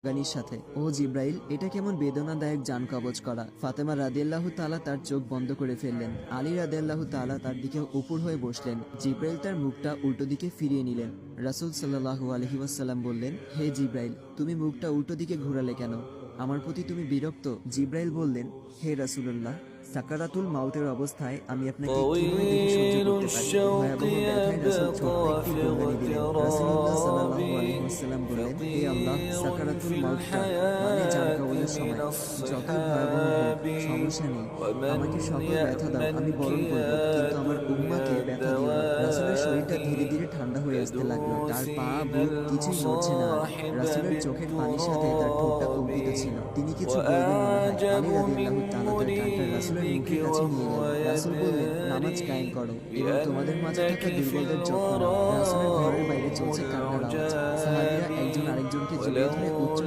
গানির সাথে, ও জিব্রাইল, এটা কেমন বেদনাদায়ক জান কবজ করা। ফাতেমা রাদিয়াল্লাহু তাআলা তার চোখ বন্ধ করে ফেললেন। আলী রাদিয়াল্লাহু তাআলা তার দিকে উপর হয়ে বসলেন। জিব্রাইল তার মুখটা উল্টো দিকে ফিরিয়ে নিলেন। রাসূল সাল্লাল্লাহু আলাইহি ওয়াসাল্লাম বললেন, হে জিব্রাইল, তুমি মুখটা উল্টো দিকে ঘোরালে কেন? আমার প্রতি তুমি বিরক্ত? জিব্রাইল বললেন, হে রাসূলুল্লাহ, সাকারাতুল মাউতের অবস্থায় আমি আপনাকে কিভাবে দেখে সহ্য করতে পারি? ভয়াবহ ব্যথায় রাসূল ছোট্ট একটি কুরবানি দিলেন। রাসূলুল্লাহ সাল্লাল্লাহু আলাইহি ওয়াসাল্লাম বললেন, হে আল্লাহ, সাকারাতুল মাউতটা মানে জান কবজের সময় যতই ভয়াবহ হোক সমস্যা নেই, আমাকে সকল ব্যথা দাও, আমি বরণ করব, কিন্তু আমার উম্মাকে ব্যথা দিও না। রাসূলের শরীরটা ধীরে ধীরে ঠান্ডা হয়ে আসতে লাগলো। তার পা, বুক কিছুই নড়ছে না আর। রাসূলের চোখের পানির সাথে তার ঠোঁটটা কম্পিত ছিল। তিনি কিছু বলবেন মনে হয়। আলী রাদিয়াল্লাহু তাআলা তার কানটা রাসূলের মুখের কাছে নিয়ে গেলেন। রাসূল বললেন, নামাজ কায়েম করো এবং তোমাদের মাঝে থাকা দুর্বলদের যত্ন নাও। রাসূলের ঘরের বাইরে চলছে কান্নার আওয়াজ। সাহাবীরা একজন আরেকজনকে জড়িয়ে ধরে উচ্চ